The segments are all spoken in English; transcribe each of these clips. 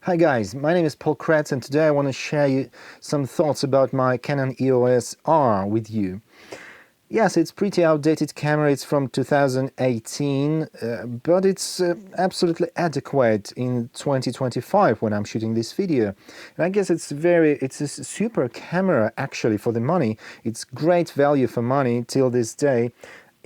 Hi guys, my name is Kretz and today I want to share you some thoughts about my Canon EOS R with you. Yes, it's pretty outdated camera, it's from 2018, but it's absolutely adequate in 2025 when I'm shooting this video. And I guess it's a super camera actually for the money. It's great value for money till this day.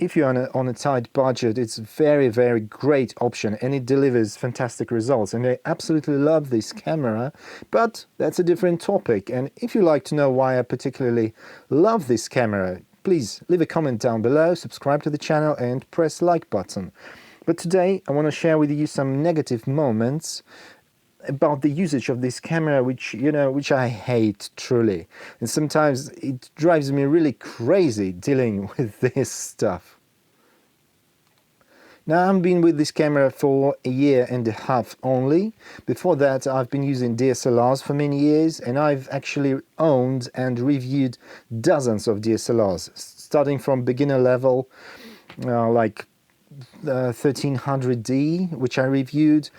If you're on a tight budget, it's a very great option and it delivers fantastic results. And I absolutely love this camera, but that's a different topic. And if you like to know why I particularly love this camera, please leave a comment down below, subscribe to the channel and press like button. But today I want to share with you some negative moments about the usage of this camera, which I hate truly, and sometimes it drives me really crazy dealing with this stuff. Now I've been with this camera for a year and a half only. Before that I've been using DSLRs for many years, and I've actually owned and reviewed dozens of DSLRs, starting from beginner level like 1300D, which I reviewed,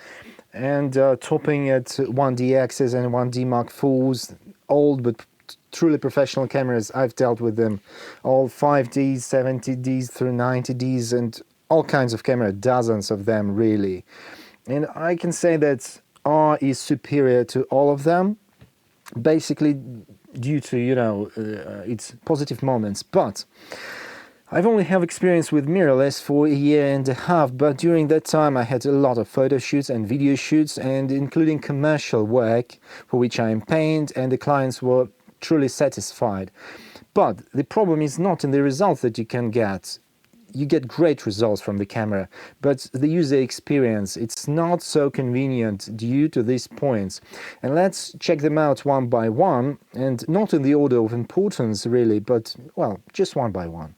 and topping at 1DXs and 1D Mark IVs, old but truly professional cameras. I've dealt with them, all 5Ds, 70Ds through 90Ds, and all kinds of camera, dozens of them really. And I can say that R is superior to all of them, basically due to, its positive moments. But I've only have experience with mirrorless for a year and a half, but during that time I had a lot of photo shoots and video shoots, and including commercial work for which I am paid, and the clients were truly satisfied. But the problem is not in the results that you can get. You get great results from the camera, but the user experience, it's not so convenient due to these points. And let's check them out one by one, and not in the order of importance really, but well, just one by one.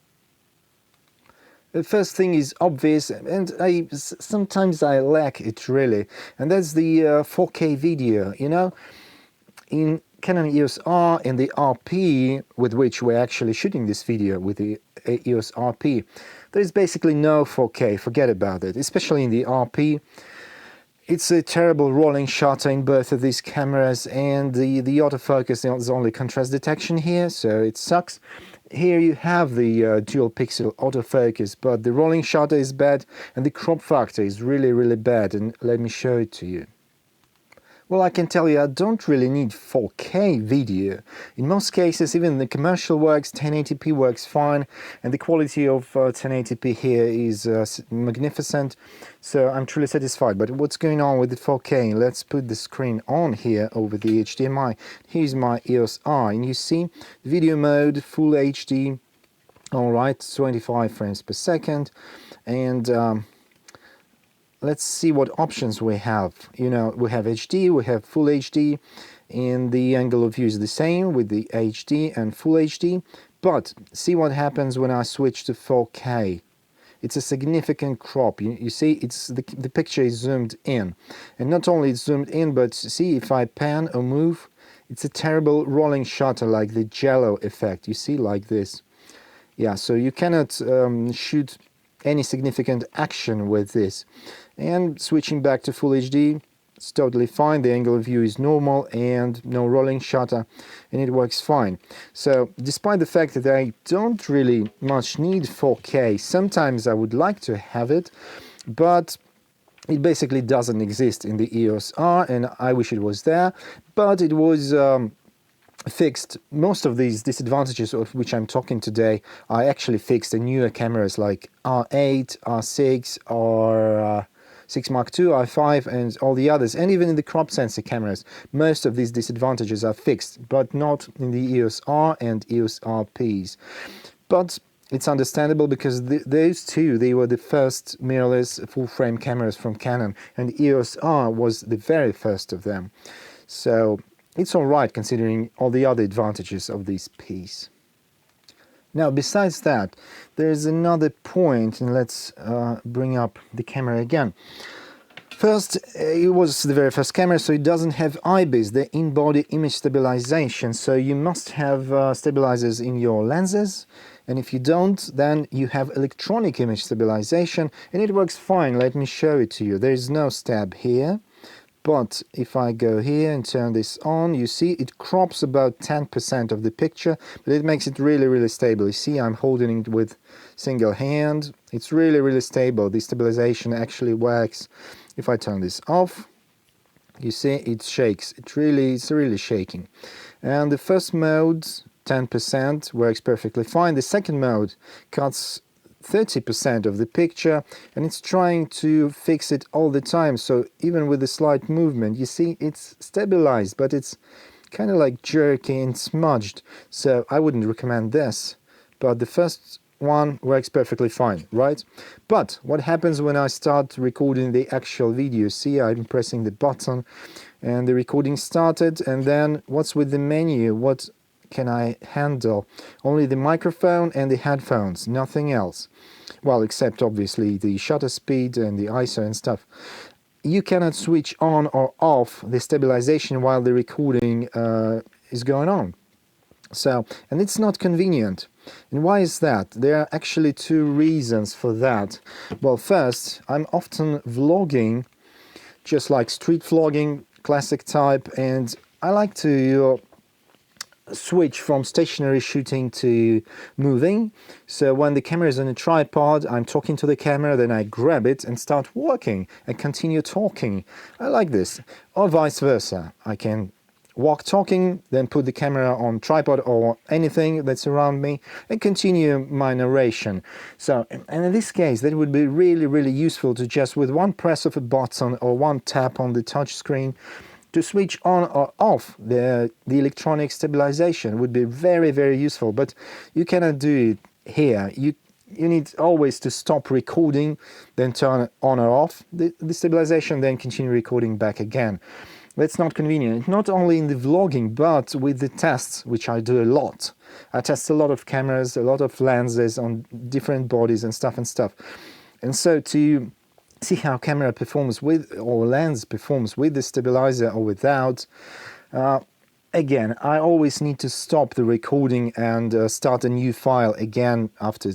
The first thing is obvious, and sometimes I lack it really, and that's the 4K video. In Canon EOS R and the RP, with which we're actually shooting this video with the EOS RP, there's basically no 4K, forget about it, especially in the RP. It's a terrible rolling shutter in both of these cameras, and the autofocus is only contrast detection here, so it sucks. Here you have the dual pixel autofocus, but the rolling shutter is bad and the crop factor is really bad, and let me show it to you. Well, I can tell you I don't really need 4K video. In most cases, even the commercial works, 1080p works fine, and the quality of 1080p here is magnificent, so I'm truly satisfied. But what's going on with the 4K? Let's put the screen on here over the HDMI. Here's my EOS R, and you see video mode, full HD, alright, 25 frames per second, and let's see what options we have. We have HD, we have Full HD, and the angle of view is the same with the HD and Full HD. But see what happens when I switch to 4K. It's a significant crop. You see, the picture is zoomed in. And not only it's zoomed in, but see if I pan or move, it's a terrible rolling shutter, like the jello effect. You see, like this. Yeah, so you cannot shoot any significant action with this. And switching back to Full HD, it's totally fine. The angle of view is normal and no rolling shutter, and it works fine. So despite the fact that I don't really much need 4K, sometimes I would like to have it, but it basically doesn't exist in the EOS R, and I wish it was there, but it was fixed. Most of these disadvantages of which I'm talking today are actually fixed in newer cameras like R8, R6, R6 Mark II, R5 and all the others, and even in the crop sensor cameras. Most of these disadvantages are fixed, but not in the EOS R and EOS RPs. But it's understandable because those two, they were the first mirrorless full-frame cameras from Canon, and EOS R was the very first of them. So it's alright considering all the other advantages of this piece. Now, besides that, there's another point, and let's bring up the camera again. First, it was the very first camera, so it doesn't have IBIS, the in-body image stabilization, so you must have stabilizers in your lenses, and if you don't, then you have electronic image stabilization, and it works fine. Let me show it to you. There is no stab here, But if I go here and turn this on, you see it crops about 10% of the picture, but it makes it really, really stable. You see, I'm holding it with single hand. It's really, really stable. The stabilization actually works. If I turn this off, you see it shakes. It's really shaking. And the first mode, 10%, works perfectly fine. The second mode cuts 30% of the picture, and it's trying to fix it all the time. So even with a slight movement, you see it's stabilized, but it's kind of like jerky and smudged. So I wouldn't recommend this, but the first one works perfectly fine, right? But what happens when I start recording the actual video? See, I'm pressing the button and the recording started, and then what's with the menu? What can I handle? Only the microphone and the headphones, nothing else. Well, except obviously the shutter speed and the ISO and stuff. You cannot switch on or off the stabilization while the recording is going on. So, and it's not convenient. And why is that? There are actually two reasons for that. Well, first, I'm often vlogging, just like street vlogging, classic type, and I like to switch from stationary shooting to moving. So when the camera is on a tripod, I'm talking to the camera, then I grab it and start working and continue talking. I like this. Or vice versa. I can walk talking, then put the camera on tripod or anything that's around me and continue my narration. So, and in this case, that would be really, really useful to just with one press of a button or one tap on the touch screen to switch on or off the electronic stabilization would be very, very useful, but you cannot do it here. You need always to stop recording, then turn on or off the stabilization, then continue recording back again. That's not convenient, not only in the vlogging, but with the tests, which I do a lot. I test a lot of cameras, a lot of lenses on different bodies and stuff. And so to see how camera performs with, or lens performs with the stabilizer or without, again, I always need to stop the recording and start a new file again after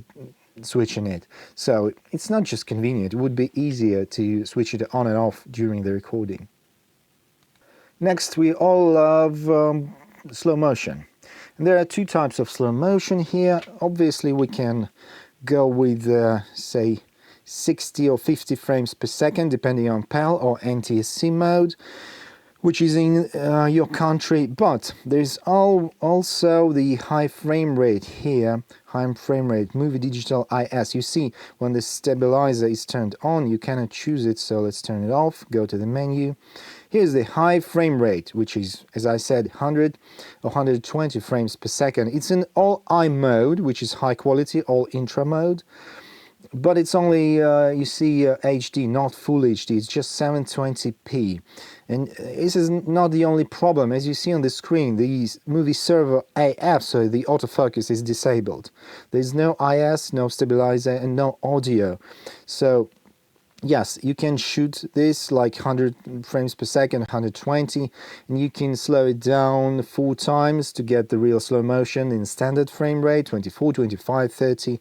switching it. So it's not just convenient, it would be easier to switch it on and off during the recording. Next, we all love slow motion. And there are two types of slow motion here. Obviously, we can go with, say, 60 or 50 frames per second, depending on PAL or NTSC mode, which is in your country. But there's also the high frame rate here, high frame rate, movie digital IS. You see, when the stabilizer is turned on, you cannot choose it, so let's turn it off, go to the menu. Here's the high frame rate, which is, as I said, 100 or 120 frames per second. It's in all I mode, which is high quality, all intra mode. But it's only, you see, HD, not full HD, it's just 720p. And this is not the only problem. As you see on the screen, the movie server AF, so the autofocus, is disabled. There's no IS, no stabilizer, and no audio. So yes, you can shoot this like 100 frames per second, 120, and you can slow it down 4 times to get the real slow motion in standard frame rate, 24, 25, 30.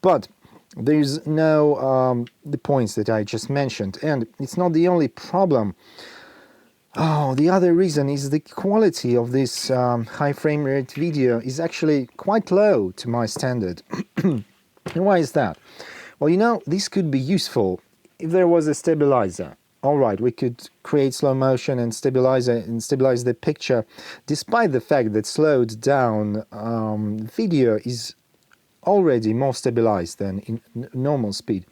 But there's no the points that I just mentioned, and it's not the only problem. Oh, the other reason is the quality of this high frame rate video is actually quite low to my standard. And why is that? Well, you know, this could be useful if there was a stabilizer. All right, we could create slow motion and stabilize the picture, despite the fact that slowed down video is already more stabilized than in normal speed.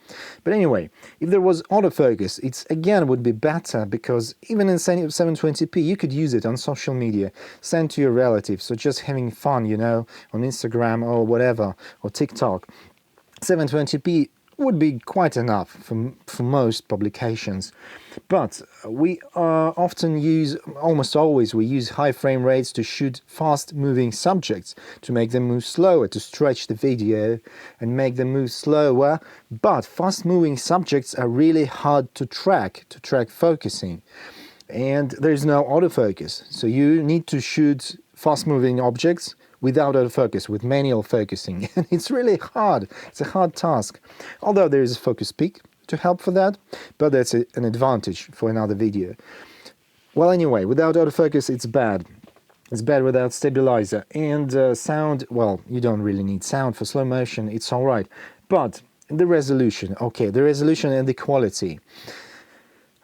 But anyway, if there was autofocus, it again would be better, because even in 720p you could use it on social media, send to your relatives, or just having fun, you know, on Instagram or whatever, or TikTok. 720p would be quite enough for most publications. But we often use, almost always, we use high frame rates to shoot fast moving subjects, to make them move slower, to stretch the video and make them move slower. But fast moving subjects are really hard to track focusing. And there's no autofocus. So you need to shoot fast moving objects without autofocus, with manual focusing. And it's really hard. It's a hard task. Although there is a focus peak to help for that, but that's an advantage for another video. Well, anyway, without autofocus, it's bad. It's bad without stabilizer. And sound, well, you don't really need sound for slow motion, it's all right. But the resolution, okay, the resolution and the quality.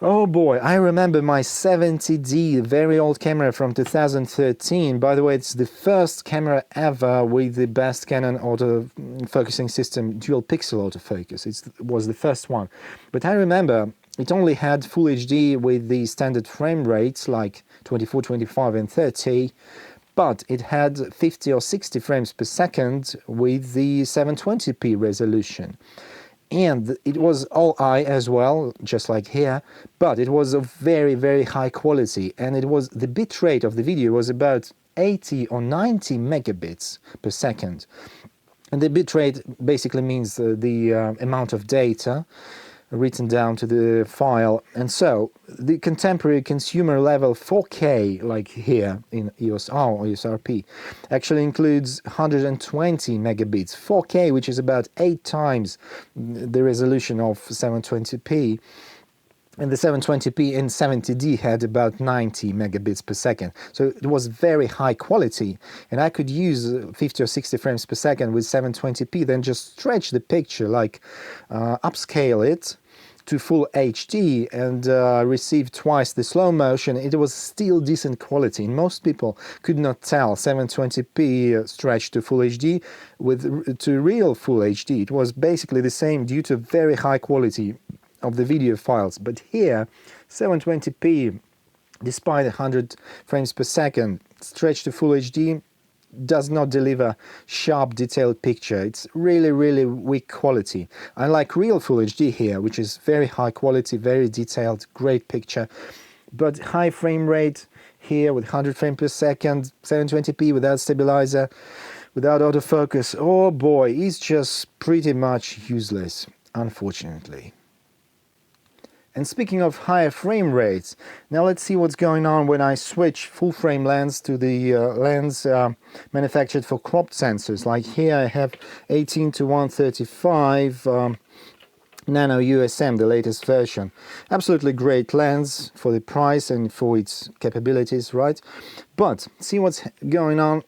Oh boy, I remember my 70D, very old camera from 2013. By the way, it's the first camera ever with the best Canon auto focusing system, dual pixel autofocus. It was the first one. But I remember it only had Full HD with the standard frame rates like 24, 25 and 30. But it had 50 or 60 frames per second with the 720p resolution. And it was all eye as well, just like here, but it was of very, very high quality, and it was the bit rate of the video was about 80 or 90 megabits per second. And the bit rate basically means the amount of data written down to the file. And so the contemporary consumer level 4K, like here in EOS R or EOS RP, actually includes 120 megabits 4K, which is about 8 times the resolution of 720p. And the 720p in 70D had about 90 megabits per second. So it was very high quality. And I could use 50 or 60 frames per second with 720p, then just stretch the picture, like upscale it to full HD and receive twice the slow motion. It was still decent quality. And most people could not tell 720p stretched to full HD to real full HD. It was basically the same due to very high quality of the video files. But here 720p, despite 100 frames per second stretched to full HD, does not deliver sharp detailed picture. It's really, really weak quality. Unlike real full HD here, which is very high quality, very detailed, great picture, but high frame rate here with 100 frames per second, 720p without stabilizer, without autofocus, oh boy, it's just pretty much useless, unfortunately. And speaking of higher frame rates, now let's see what's going on when I switch full frame lens to the lens manufactured for cropped sensors. Like here I have 18 to 135 Nano USM, the latest version. Absolutely great lens for the price and for its capabilities, right? But see what's going on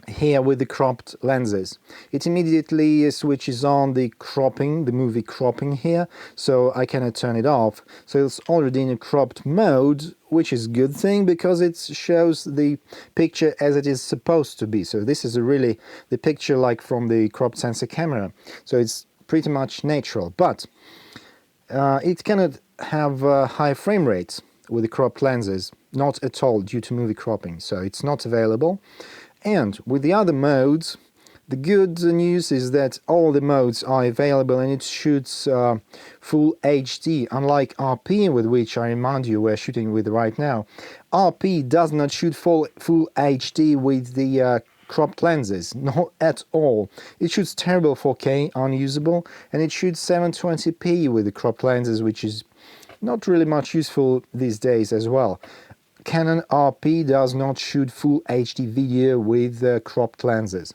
here with the cropped lenses. It immediately switches on the cropping, the movie cropping here, so I cannot turn it off. So it's already in a cropped mode, which is a good thing because it shows the picture as it is supposed to be. So this is really the picture like from the cropped sensor camera. So it's pretty much natural, but it cannot have high frame rates with the cropped lenses, not at all due to movie cropping, so it's not available. And with the other modes, the good news is that all the modes are available and it shoots full HD, unlike RP, with which I remind you we're shooting with right now. RP does not shoot full HD with the cropped lenses, not at all. It shoots terrible 4K, unusable, and it shoots 720p with the cropped lenses, which is not really much useful these days as well. Canon RP does not shoot full HD video with cropped lenses.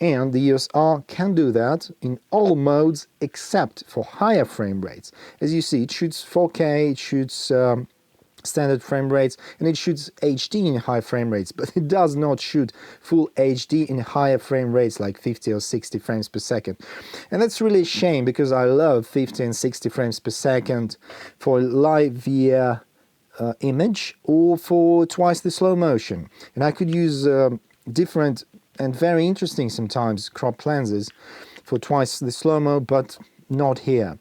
And the EOS R can do that in all modes except for higher frame rates. As you see, it shoots 4K, it shoots standard frame rates, and it shoots HD in high frame rates, but it does not shoot full HD in higher frame rates like 50 or 60 frames per second. And that's really a shame because I love 50 and 60 frames per second for live via image or for twice the slow motion. And I could use different and very interesting sometimes cropped lenses for twice the slow-mo, but not here.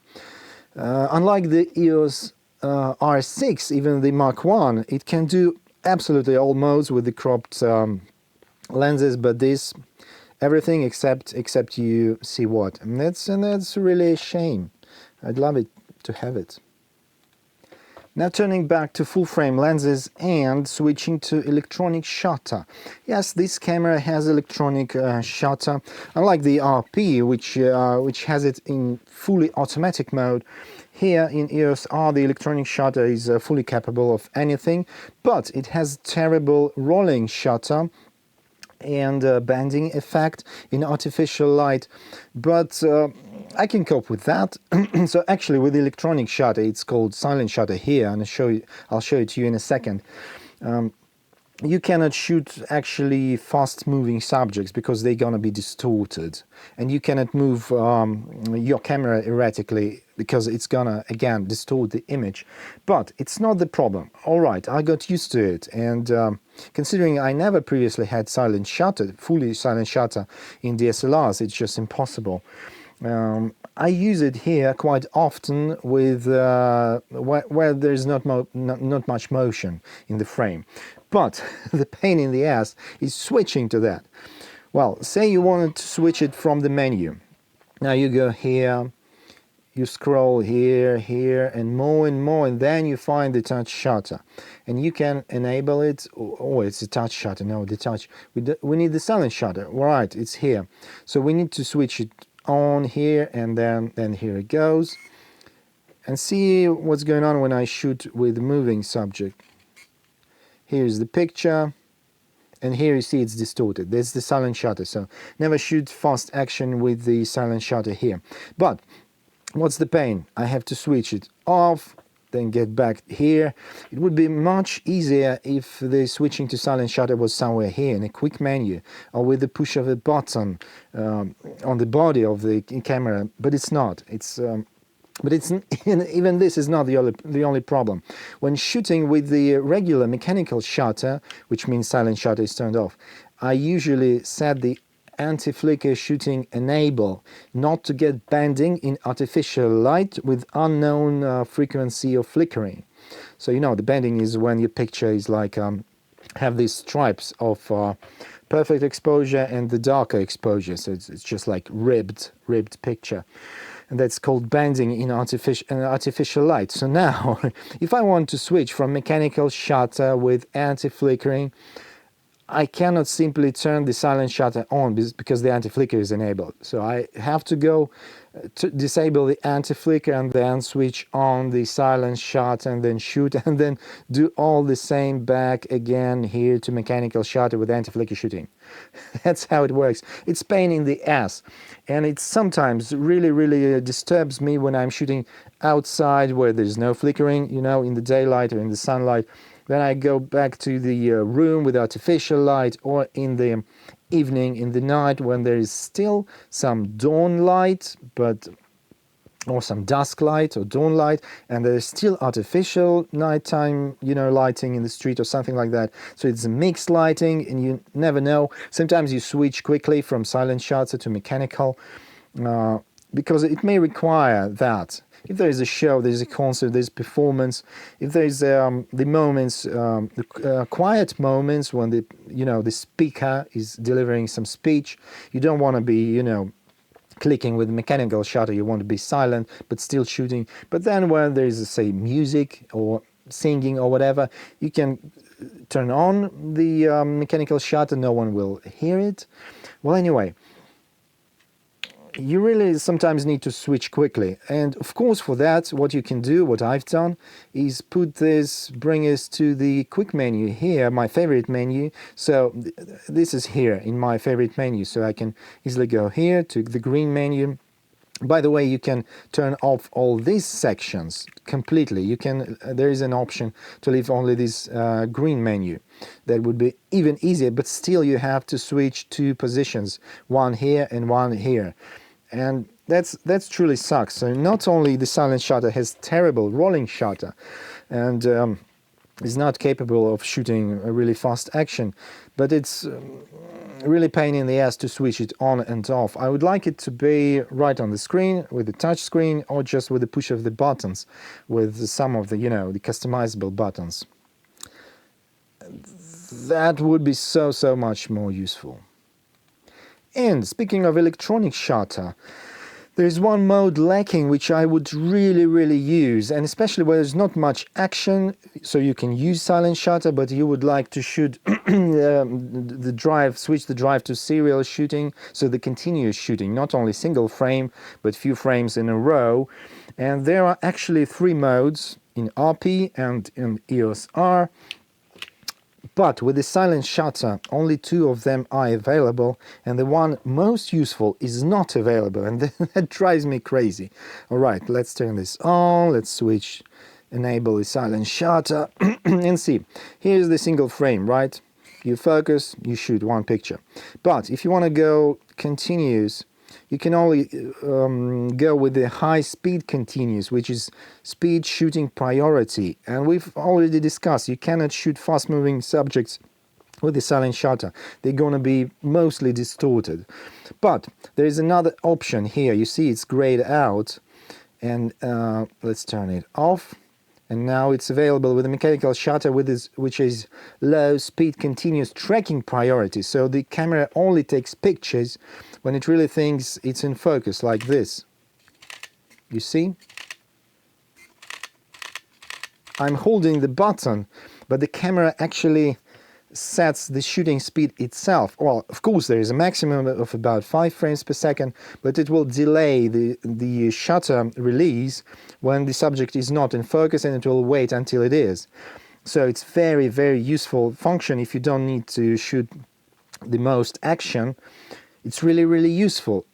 Unlike the EOS R6, even the Mark 1, it can do absolutely all modes with the cropped lenses, but this everything except you see what, and that's really a shame. I'd love it to have it. Now turning back to full-frame lenses and switching to electronic shutter. Yes, this camera has electronic shutter, unlike the RP, which has it in fully automatic mode. Here in EOS R, the electronic shutter is fully capable of anything, but it has terrible rolling shutter. and banding effect in artificial light, but I can cope with that. So actually with the electronic shutter, it's called silent shutter here, and I'll show it to you in a second. You cannot shoot actually fast moving subjects because they're gonna be distorted, and you cannot move your camera erratically because it's gonna again distort the image. But it's not the problem. All right, I got used to it, and considering I never previously had silent shutter, fully silent shutter in DSLRs, it's just impossible. I use it here quite often with where there's not much motion in the frame. But the pain in the ass is switching to that. Well, say you wanted to switch it from the menu. Now you go here, you scroll here, here, and more, and then you find the touch shutter. And you can enable it. Oh, it's a touch shutter. No, the touch. We need the silent shutter. All right, it's here. So we need to switch it on here, and then here it goes. And see what's going on when I shoot with moving subject. Here's the picture, and here you see it's distorted. There's the silent shutter, so never shoot fast action with the silent shutter here. But what's the pain? I have to switch it off, then get back here. It would be much easier if the switching to silent shutter was somewhere here in a quick menu, or with the push of a button on the body of the camera, but it's not. But even this is not the only problem. When shooting with the regular mechanical shutter, which means silent shutter is turned off, I usually set the anti-flicker shooting enable, not to get banding in artificial light with unknown frequency of flickering. So you know the banding is when your picture is like have these stripes of perfect exposure and the darker exposure, so it's just like ribbed picture. And that's called banding in artificial light. So now, if I want to switch from mechanical shutter with anti-flickering, I cannot simply turn the silent shutter on because the anti-flicker is enabled. So I have to go to disable the anti-flicker and then switch on the silent shutter and then shoot, and then do all the same back again here to mechanical shutter with anti-flicker shooting. That's how it works. It's pain in the ass, and it sometimes really disturbs me when I'm shooting outside where there's no flickering, you know, in the daylight or in the sunlight. Then I go back to the room with artificial light, or in the evening, in the night, when there is still some dawn light, or some dusk light or dawn light, and there is still artificial nighttime, you know, lighting in the street or something like that. So it's a mixed lighting, and you never know. Sometimes you switch quickly from silent shutter to mechanical, because it may require that. If there is a show, there's a concert, there's performance. If there's the moments, the quiet moments when the speaker is delivering some speech, you don't want to be, clicking with mechanical shutter. You want to be silent but still shooting. But then when there is, say, music or singing or whatever, you can turn on the mechanical shutter. No one will hear it. Well, anyway, you really sometimes need to switch quickly, and of course for that what you can do, what I've done, is bring us to the quick menu here, my favorite menu. So this is here in my favorite menu, so I can easily go here to the green menu. By the way, you can turn off all these sections completely. You can there is an option to leave only this green menu. That would be even easier, but still you have to switch two positions, one here and one here. And that's truly sucks. So not only the silent shutter has terrible rolling shutter and is not capable of shooting a really fast action, but it's really pain in the ass to switch it on and off. I would like it to be right on the screen with the touch screen, or just with the push of the buttons with some of the the customizable buttons. That would be so much more useful. And speaking of electronic shutter, there's one mode lacking which I would really use, and especially where there's not much action, so you can use silent shutter, but you would like to shoot switch the drive to serial shooting, so the continuous shooting, not only single frame, but few frames in a row. And there are actually three modes in RP and in EOS R. But with the silent shutter, only 2 of them are available, and the one most useful is not available, and that drives me crazy. All right, let's turn this on, let's switch, enable the silent shutter, and see. Here's the single frame, right? You focus, you shoot one picture. But if you want to go continuous, you can only go with the high speed continuous, which is speed shooting priority. And we've already discussed, you cannot shoot fast moving subjects with the silent shutter. They're going to be mostly distorted. But there is another option here. You see it's grayed out, and let's turn it off. And now it's available with a mechanical shutter which is low speed continuous tracking priority. So the camera only takes pictures when it really thinks it's in focus, like this. You see? I'm holding the button, but the camera actually sets the shooting speed itself. Well, of course, there is a maximum of about 5 frames per second, but it will delay the shutter release when the subject is not in focus, and it will wait until it is. So it's very, very useful function if you don't need to shoot the most action. It's really, really useful.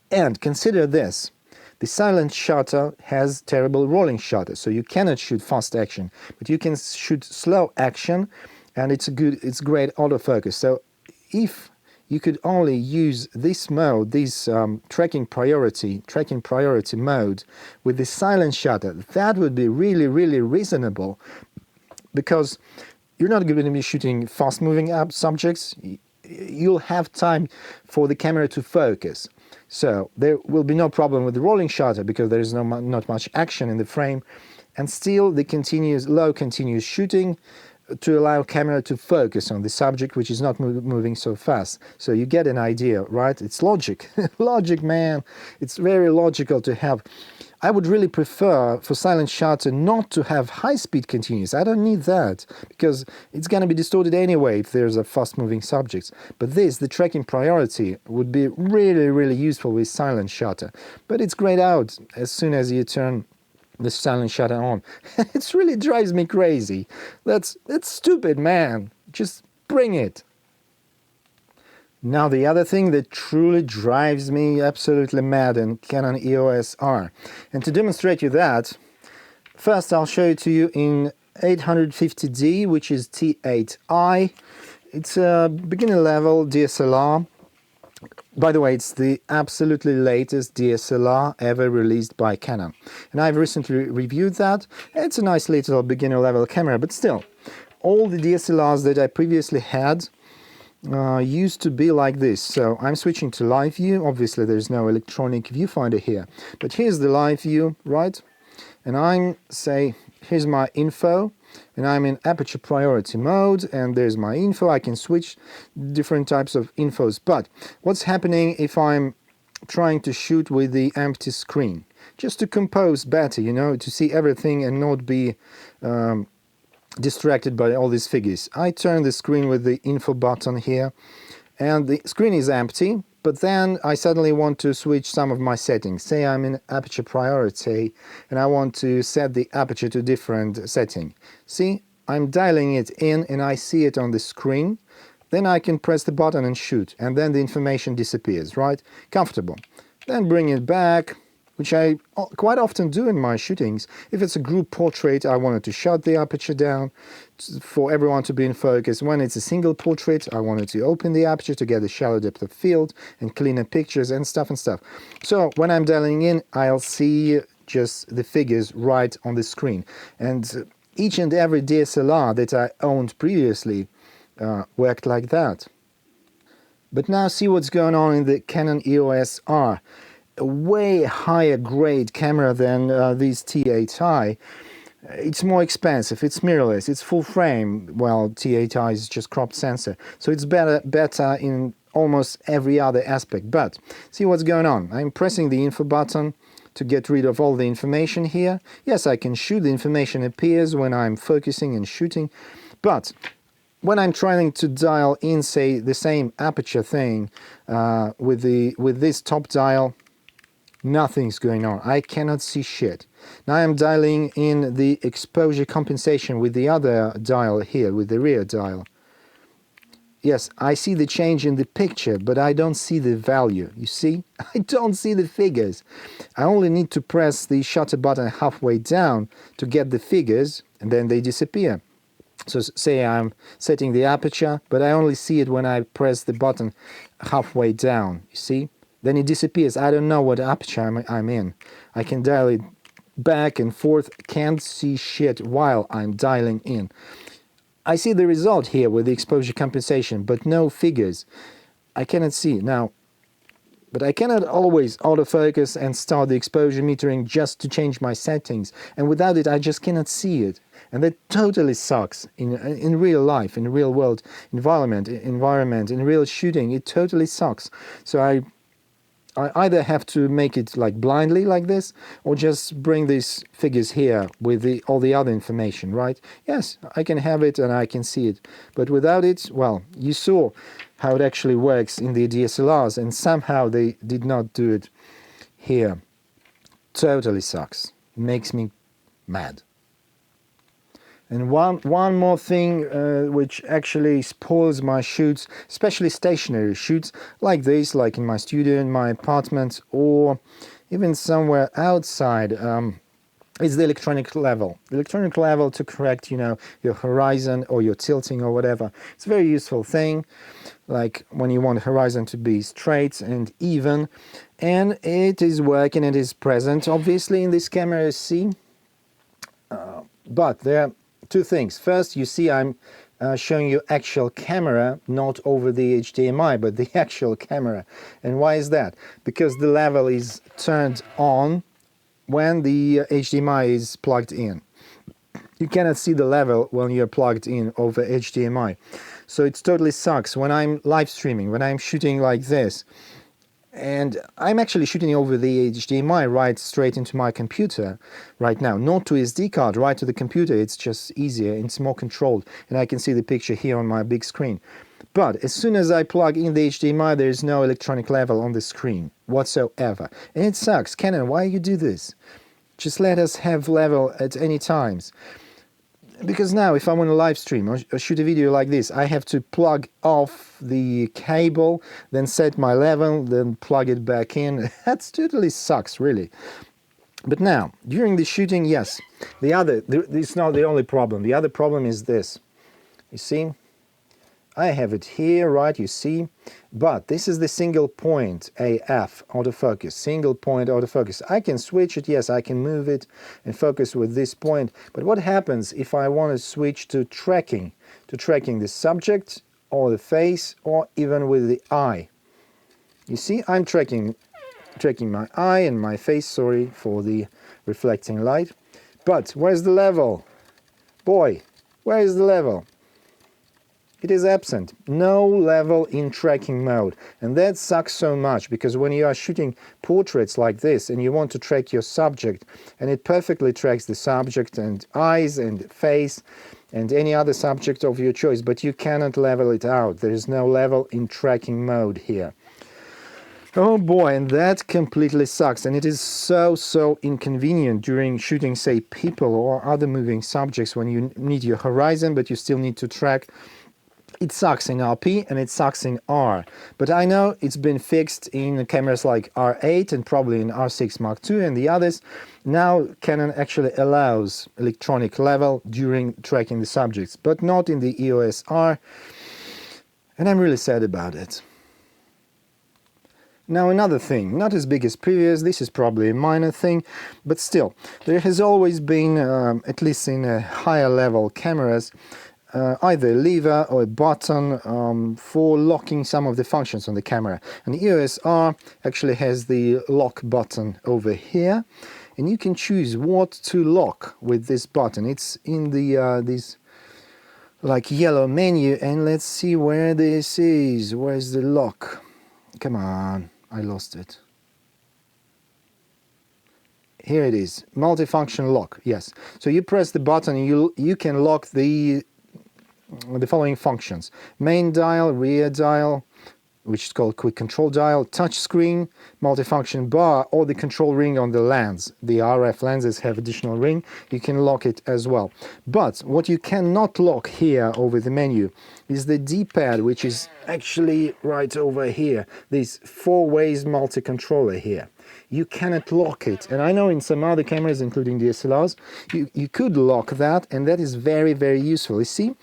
And consider this. The silent shutter has terrible rolling shutter, so you cannot shoot fast action, but you can shoot slow action, and it's great autofocus. So if you could only use this mode, this tracking priority mode with the silent shutter, that would be really, really reasonable, because you're not going to be shooting fast moving subjects. You'll have time for the camera to focus. So there will be no problem with the rolling shutter, because there is not much action in the frame, and still the low continuous shooting to allow camera to focus on the subject, which is not moving so fast. So you get an idea, right? It's logic. Logic, man. It's very logical to have. I would really prefer for silent shutter not to have high-speed continuous. I don't need that, because it's going to be distorted anyway if there's a fast-moving subject. But the tracking priority, would be really, really useful with silent shutter. But it's grayed out as soon as you turn the silent shutter on. It really drives me crazy. That's stupid, man. Just bring it. Now the other thing that truly drives me absolutely mad in Canon EOS R. And to demonstrate you that, first I'll show it to you in 850D, which is T8i. It's a beginner level DSLR. By the way, it's the absolutely latest DSLR ever released by Canon. And I've recently reviewed that. It's a nice little beginner level camera, but still, all the DSLRs that I previously had used to be like this. So I'm switching to live view. Obviously there's no electronic viewfinder here, but here's the live view, right? And I'm here's my info, and I'm in aperture priority mode, and there's my info. I can switch different types of infos. But what's happening if I'm trying to shoot with the empty screen? Just to compose better, you know, to see everything and not be distracted by all these figures. I turn the screen with the info button here, and the screen is empty, but then I suddenly want to switch some of my settings. Say I'm in aperture priority and I want to set the aperture to different setting. See, I'm dialing it in and I see it on the screen. Then I can press the button and shoot, and then the information disappears, right? Comfortable. Then bring it back, which I quite often do in my shootings. If it's a group portrait, I wanted to shut the aperture down for everyone to be in focus. When it's a single portrait, I wanted to open the aperture to get a shallow depth of field and cleaner pictures and stuff. So when I'm dialing in, I'll see just the figures right on the screen. And each and every DSLR that I owned previously worked like that. But now see what's going on in the Canon EOS R. A way higher grade camera than these T8i. It's more expensive, it's mirrorless, it's full frame. Well, T8i is just cropped sensor, so it's better in almost every other aspect. But see what's going on. I'm pressing the info button to get rid of all the information here. Yes, I can shoot. The information appears when I'm focusing and shooting, but when I'm trying to dial in, say, the same aperture thing with this top dial, nothing's going on. I cannot see shit. Now I'm dialing in the exposure compensation with the other dial here, with the rear dial. Yes, I see the change in the picture, but I don't see the value. You see? I don't see the figures. I only need to press the shutter button halfway down to get the figures, and then they disappear. So say I'm setting the aperture, but I only see it when I press the button halfway down. You see? Then it disappears. I don't know what aperture I'm in. I can dial it back and forth, can't see shit while I'm dialing in. I see the result here with the exposure compensation, but no figures. I cannot see it now. But I cannot always autofocus and start the exposure metering just to change my settings. And without it, I just cannot see it. And that totally sucks in real life, in real world environment, in real shooting. It totally sucks. So I either have to make it like blindly like this, or just bring these figures here with all the other information, right? Yes, I can have it and I can see it. But without it, well, you saw how it actually works in the DSLRs, and somehow they did not do it here. Totally sucks. Makes me mad. And one more thing which actually spoils my shoots, especially stationary shoots like this, like in my studio, in my apartment, or even somewhere outside, is the electronic level. The electronic level to correct, your horizon or your tilting or whatever. It's a very useful thing, like when you want horizon to be straight and even. And it is working, it is present, obviously, in this camera, see. But there are two things. First, you see I'm showing you actual camera, not over the HDMI, but the actual camera. And why is that? Because the level is turned on when the HDMI is plugged in. You cannot see the level when you're plugged in over HDMI. So it totally sucks when I'm live streaming, when I'm shooting like this. And I'm actually shooting over the HDMI right straight into my computer right now, not to SD card, right to the computer. It's just easier, it's more controlled, and I can see the picture here on my big screen. But as soon as I plug in the HDMI, there is no electronic level on the screen whatsoever. And it sucks. Canon, why you do this? Just let us have level at any times. Because now, if I want to live stream or shoot a video like this, I have to plug off the cable, then set my level, then plug it back in. That totally sucks, really. But now, during the shooting, yes, it's not the only problem. The other problem is this. You see? I have it here, right, you see? But this is the single point AF autofocus, single point autofocus. I can switch it, yes, I can move it and focus with this point. But what happens if I want to switch to tracking the subject or the face or even with the eye? You see, I'm tracking my eye and my face, sorry for the reflecting light. But where's the level? Boy, where is the level? It is absent. No level in tracking mode. And that sucks so much, because when you are shooting portraits like this and you want to track your subject, and it perfectly tracks the subject and eyes and face and any other subject of your choice, but you cannot level it out. There is no level in tracking mode here. Oh boy, and that completely sucks, and it is so inconvenient during shooting, say, people or other moving subjects when you need your horizon, but you still need to track. It sucks in RP and it sucks in R, but I know it's been fixed in cameras like R8 and probably in R6 Mark II and the others. Now Canon actually allows electronic level during tracking the subjects, but not in the EOS R, and I'm really sad about it. Now another thing, not as big as previous, this is probably a minor thing, but still, there has always been, at least in higher level cameras, either a lever or a button for locking some of the functions on the camera. And the EOS R actually has the lock button over here, and you can choose what to lock with this button. It's in the this like yellow menu, and let's see where this is. Where's the lock? Come on, I lost it. Here it is, multifunction lock. Yes, so you press the button and you can lock the following functions: main dial, rear dial, which is called quick control dial, touch screen, multifunction bar, or the control ring on the lens. The RF lenses have additional ring, you can lock it as well. But what you cannot lock here over the menu is the D-pad, which is actually right over here, this 4-ways multi-controller here. You cannot lock it, and I know in some other cameras, including DSLRs, you could lock that, and that is very, very useful. You see,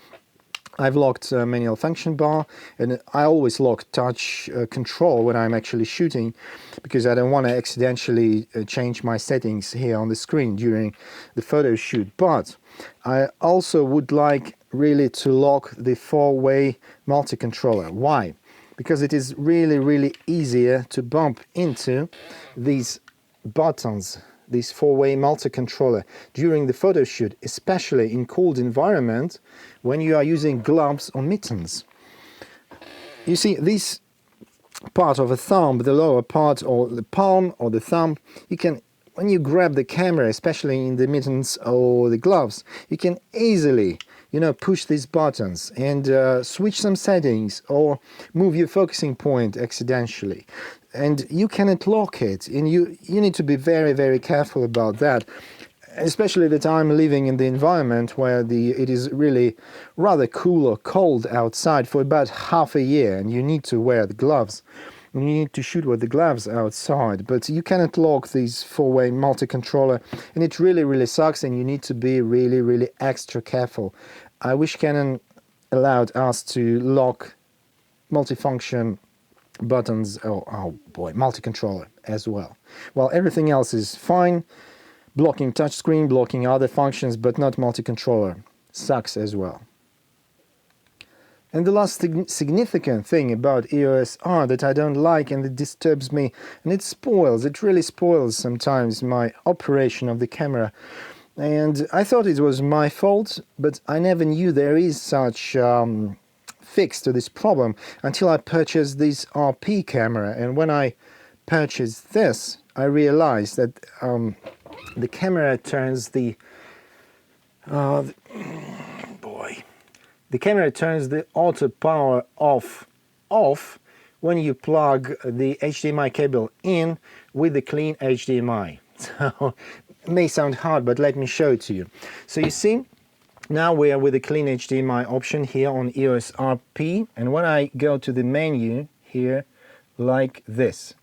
I've locked manual function bar, and I always lock touch control when I'm actually shooting, because I don't want to accidentally change my settings here on the screen during the photo shoot. But I also would like really to lock the 4-way multi-controller. Why? Because it is really, really easier to bump into these buttons, this 4-way multi-controller during the photo shoot, especially in cold environment when you are using gloves or mittens. You see, this part of a thumb, the lower part, or the palm or the thumb, you can, when you grab the camera, especially in the mittens or the gloves, you can easily, you know, push these buttons and switch some settings or move your focusing point accidentally. And you cannot lock it, and you need to be very, very careful about that, especially that I'm living in the environment where it is really rather cool or cold outside for about half a year, and you need to wear the gloves. You need to shoot with the gloves outside, but you cannot lock these 4-way multi-controller, and it really, really sucks, and you need to be really, really extra careful. I wish Canon allowed us to lock multifunction buttons, oh boy, multi-controller as well. Well, everything else is fine, blocking touchscreen, blocking other functions, but not multi-controller. Sucks as well. And the last significant thing about EOS R that I don't like and it disturbs me, and it really spoils sometimes my operation of the camera. And I thought it was my fault, but I never knew there is such fix to this problem until I purchased this RP camera. And when I purchased this, I realized that the camera turns the camera turns the auto power off when you plug the HDMI cable in with the clean HDMI. So it may sound hard, but let me show it to you. So you see, now we are with the clean HDMI option here on EOS RP, and when I go to the menu here like this,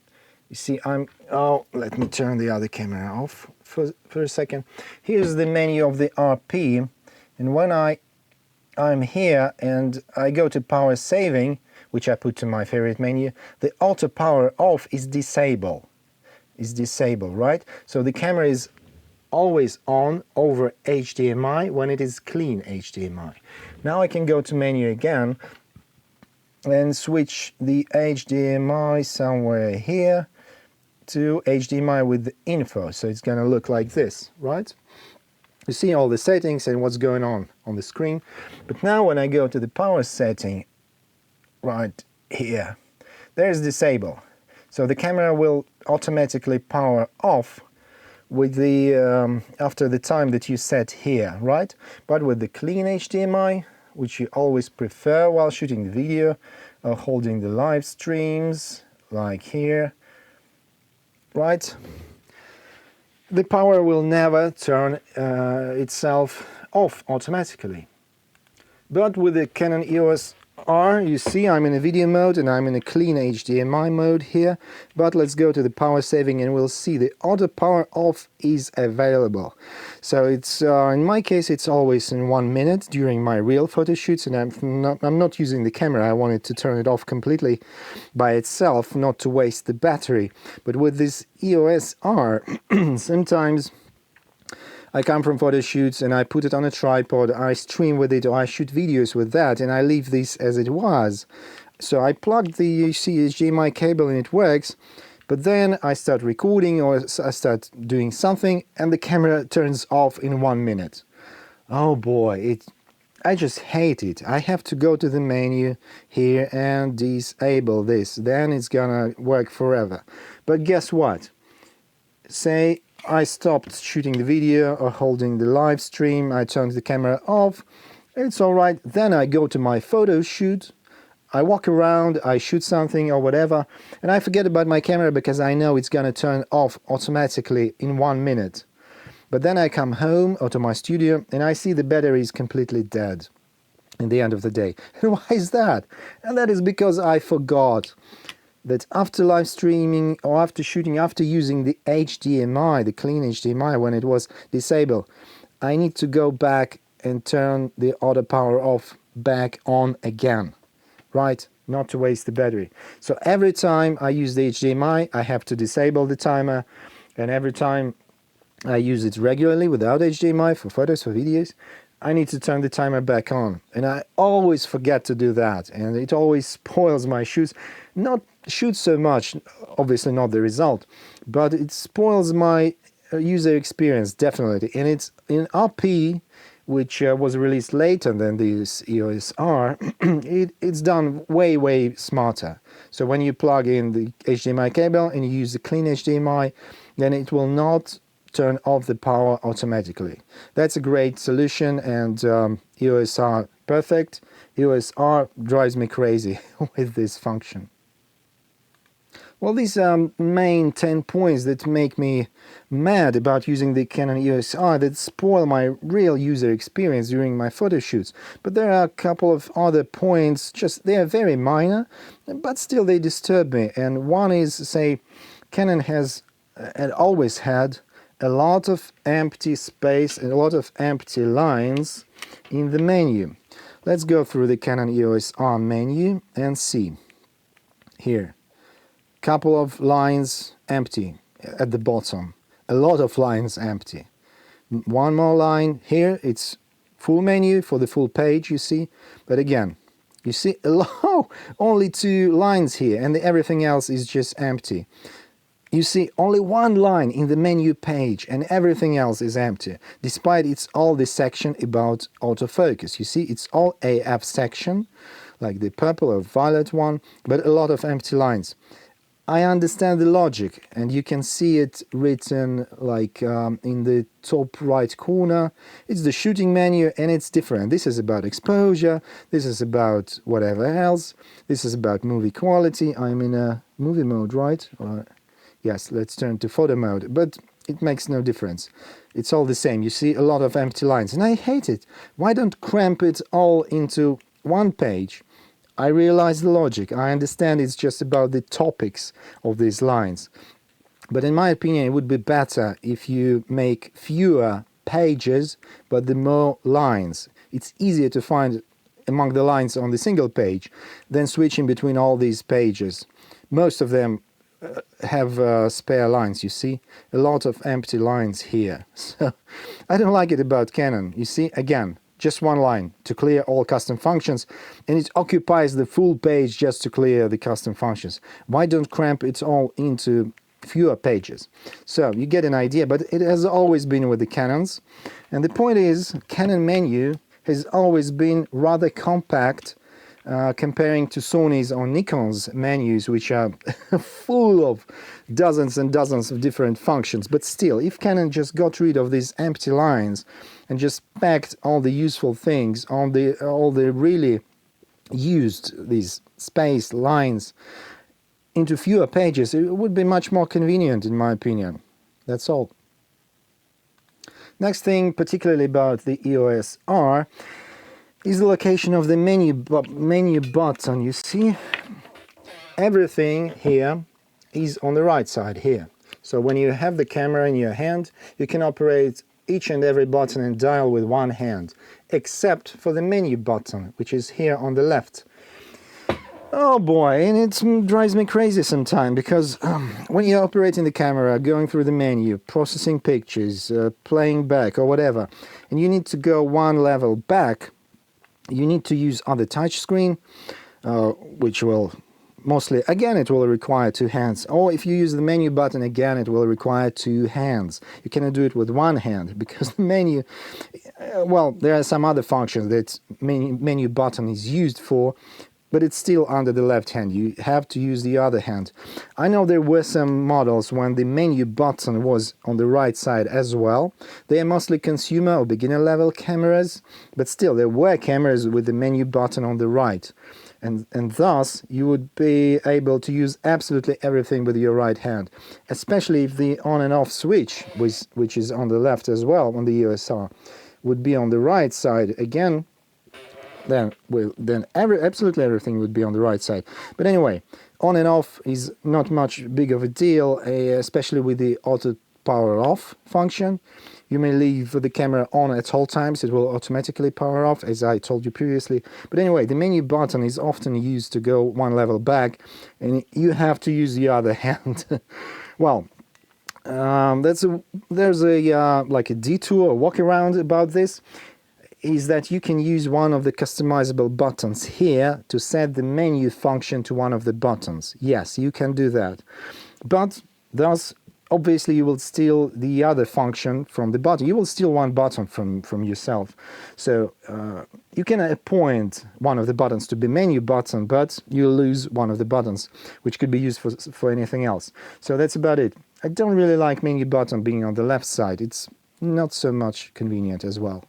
you see let me turn the other camera off for a second. Here's the menu of the RP, and when I'm here and I go to power saving, which I put to my favorite menu, the auto power off is disabled. Right? So the camera is always on over HDMI when it is clean HDMI. Now I can go to menu again and switch the HDMI somewhere here to HDMI with the info. So it's going to look like this, right? You see all the settings and what's going on the screen. But now when I go to the power setting right here, there's disable. So the camera will automatically power off with the after the time that you set here, right? But with the clean HDMI, which you always prefer while shooting the video or holding the live streams, like here, right? The power will never turn itself off automatically. But with the Canon EOS R, you see I'm in a video mode and I'm in a clean HDMI mode here. But let's go to the power saving and we'll see the auto power off is available. So it's in my case it's always in 1 minute during my real photo shoots, and I'm not using the camera. I wanted to turn it off completely by itself, not to waste the battery. But with this EOS R, sometimes I come from photo shoots and I put it on a tripod, I stream with it, or I shoot videos with that, and I leave this as it was. So I plugged the HDMI cable and it works, but then I start recording or I start doing something and the camera turns off in 1 minute. Oh boy, I just hate it. I have to go to the menu here and disable this, then it's gonna work forever. But guess what? Say I stopped shooting the video or holding the live stream, I turned the camera off, it's alright, then I go to my photo shoot, I walk around, I shoot something or whatever, and I forget about my camera because I know it's gonna turn off automatically in 1 minute. But then I come home or to my studio and I see the battery is completely dead in the end of the day. And why is that? And that is because I forgot that after live streaming or after shooting, after using the HDMI, the clean HDMI when it was disabled, I need to go back and turn the auto power off back on again, right? Not to waste the battery. So every time I use the HDMI, I have to disable the timer, and every time I use it regularly without HDMI for photos, for videos, I need to turn the timer back on. And I always forget to do that, and it always spoils my shoots. Not shoots so much, obviously not the result, but it spoils my user experience, definitely. And it's in RP, which was released later than this EOS R, it's done way smarter. So when you plug in the HDMI cable and you use the clean HDMI, then it will not turn off the power automatically. That's a great solution, and EOS R perfect. EOS R drives me crazy with this function. Well, these are main 10 points that make me mad about using the Canon EOS R, that spoil my real user experience during my photo shoots. But there are a couple of other points, they are very minor, but still they disturb me. And one is, say, Canon has and always had a lot of empty space and a lot of empty lines in the menu. Let's go through the Canon EOS R menu and see. Here, couple of lines empty at the bottom, a lot of lines empty. One more line here, it's full menu for the full page, you see, but again, you see only 2 lines here, and everything else is just empty. You see only one line in the menu page and everything else is empty, despite it's all this section about autofocus. You see, it's all AF section, like the purple or violet one, but a lot of empty lines. I understand the logic, and you can see it written like in the top right corner. It's the shooting menu, and it's different. This is about exposure, this is about whatever else, this is about movie quality. I'm in a movie mode, right? Yes, let's turn to photo mode, but it makes no difference. It's all the same. You see a lot of empty lines, and I hate it. Why don't cramp it all into one page? I realize the logic. I understand it's just about the topics of these lines. But in my opinion, it would be better if you make fewer pages, but the more lines. It's easier to find among the lines on the single page than switching between all these pages. Most of them have spare lines, you see. A lot of empty lines here. So I don't like it about Canon. You see, again, just one line to clear all custom functions, and it occupies the full page just to clear the custom functions. Why don't cramp it all into fewer pages? So you get an idea, but it has always been with the Canons. And the point is, Canon menu has always been rather compact comparing to Sony's or Nikon's menus, which are full of dozens and dozens of different functions. But still, if Canon just got rid of these empty lines and just packed all the useful things on all the really used these space lines into fewer pages, it would be much more convenient, in my opinion. That's all. Next thing, particularly about the EOS R, is the location of the menu button. You see, everything here is on the right side here. So when you have the camera in your hand, you can operate each and every button and dial with one hand, except for the menu button, which is here on the left. Oh boy, and it drives me crazy sometimes, because when you're operating the camera, going through the menu, processing pictures, playing back or whatever, and you need to go one level back, you need to use either touchscreen, which will mostly, again, it will require 2 hands. Or if you use the menu button, again, it will require 2 hands. You cannot do it with one hand, because the menu, well, there are some other functions that menu button is used for, but it's still under the left hand. You have to use the other hand. I know there were some models when the menu button was on the right side as well. They are mostly consumer or beginner level cameras, but still there were cameras with the menu button on the right. And thus you would be able to use absolutely everything with your right hand, especially if the on and off switch, which is on the left as well on the EOS R, would be on the right side again. Then absolutely everything would be on the right side. But anyway, on and off is not much big of a deal, especially with the auto power off function. You may leave the camera on at all times, it will automatically power off, as I told you previously. But anyway, the menu button is often used to go one level back, and you have to use the other hand. Well, there's a like a detour or walk around about this, is that you can use one of the customizable buttons here to set the menu function to one of the buttons. Yes, you can do that. But thus, obviously you will steal the other function from the button. You will steal one button from yourself. So you can appoint one of the buttons to be menu button, but you'll lose one of the buttons, which could be used for anything else. So that's about it. I don't really like menu button being on the left side. It's not so much convenient as well.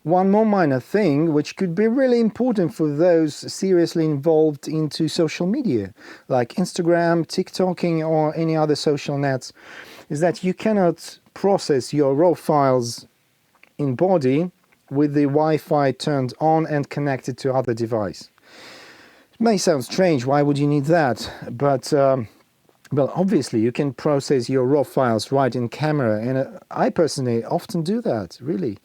One more minor thing, which could be really important for those seriously involved into social media, like Instagram, TikToking, or any other social nets, is that you cannot process your RAW files in body with the Wi-Fi turned on and connected to other device. It may sound strange, why would you need that? But well, obviously you can process your RAW files right in camera, and I personally often do that, really.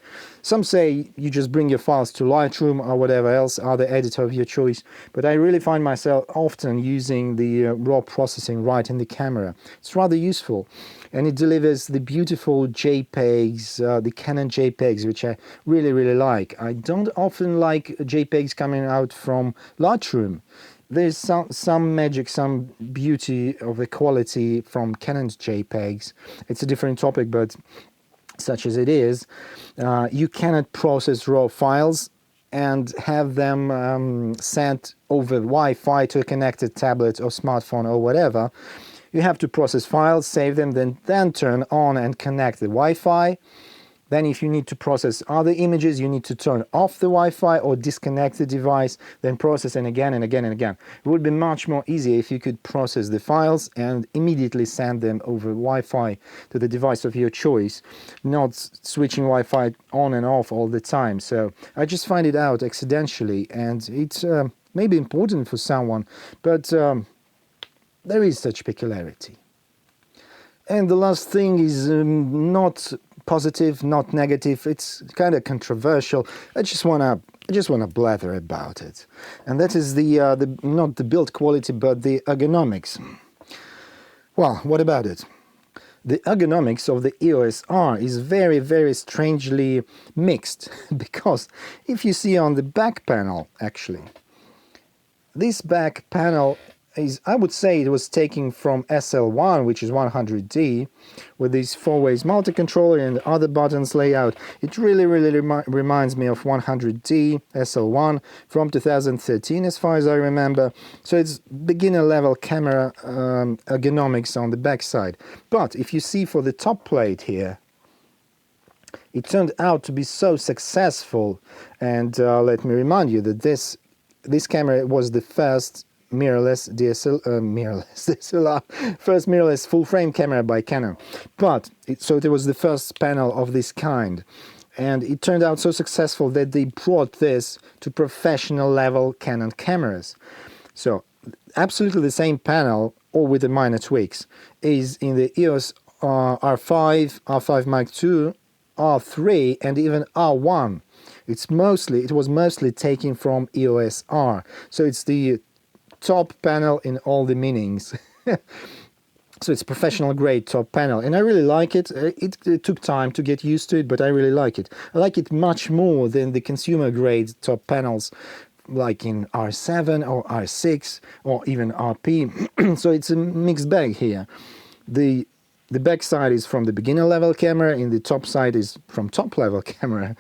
Some say you just bring your files to Lightroom or whatever else, other editor of your choice, but I really find myself often using the RAW processing right in the camera. It's rather useful, and it delivers the beautiful JPEGs, the Canon JPEGs, which I really, really like. I don't often like JPEGs coming out from Lightroom. There's some magic, some beauty of the quality from Canon's JPEGs. It's a different topic, but such as it is, you cannot process RAW files and have them sent over Wi-Fi to a connected tablet or smartphone or whatever. You have to process files, save them, then turn on and connect the Wi-Fi. Then if you need to process other images, you need to turn off the Wi-Fi or disconnect the device, then process and again and again and again. It would be much more easier if you could process the files and immediately send them over Wi-Fi to the device of your choice, not switching Wi-Fi on and off all the time. So I just find it out accidentally, and it's maybe important for someone, but there is such peculiarity. And the last thing is not positive, not negative. It's kind of controversial. I just wanna blather about it, and that is the not the build quality but the ergonomics. Well, what about it? The ergonomics of the EOS R is very, very strangely mixed, because if you see on the back panel, actually, this back panel is, I would say it was taken from SL1, which is 100D, with these 4-ways multi-controller and other buttons layout. It really, really reminds me of 100D SL1 from 2013, as far as I remember. So it's beginner level camera ergonomics on the back side. But if you see for the top plate here, it turned out to be so successful. And let me remind you that this camera was the first mirrorless DSLR, first mirrorless full-frame camera by Canon. But it was the first panel of this kind, and it turned out so successful that they brought this to professional level Canon cameras. So absolutely the same panel, or with the minor tweaks, is in the EOS R5, R5 Mark II, R3, and even R1. It was mostly taken from EOS R. So it's the top panel in all the meanings. So it's professional grade top panel, and I really like it. It took time to get used to it, but I really like it. I like it much more than the consumer grade top panels like in R7 or R6 or even RP. So it's a mixed bag here. The back side is from the beginner level camera, and the top side is from top level camera.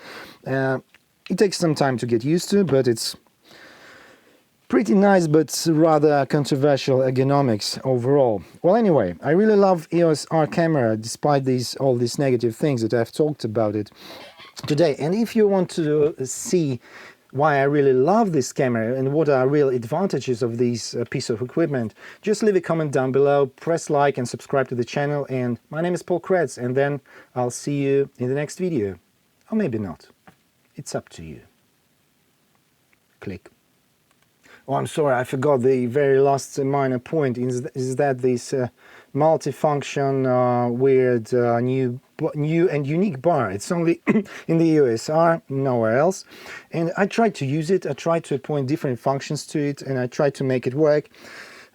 It takes some time to get used to, but it's Pretty nice, but rather controversial ergonomics overall. Well, anyway, I really love EOS R camera, despite all these negative things that I've talked about it today. And if you want to see why I really love this camera and what are real advantages of this piece of equipment, just leave a comment down below, press like and subscribe to the channel. And my name is Paul Kretz, and then I'll see you in the next video. Or maybe not. It's up to you. Click. Oh, I'm sorry, I forgot the very last minor point, is that this multifunction weird new and unique bar. It's only in the EOS R, nowhere else. And I tried to use it, I tried to appoint different functions to it, and I tried to make it work.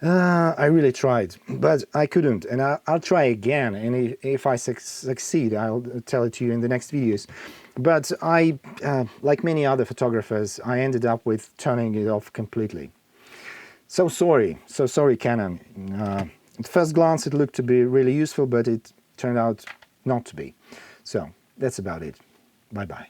I really tried, but I couldn't, and I'll try again, and if I succeed, I'll tell it to you in the next videos. But I, like many other photographers, I ended up with turning it off completely. So sorry Canon. At first glance it looked to be really useful, but it turned out not to be. So that's about it. Bye bye.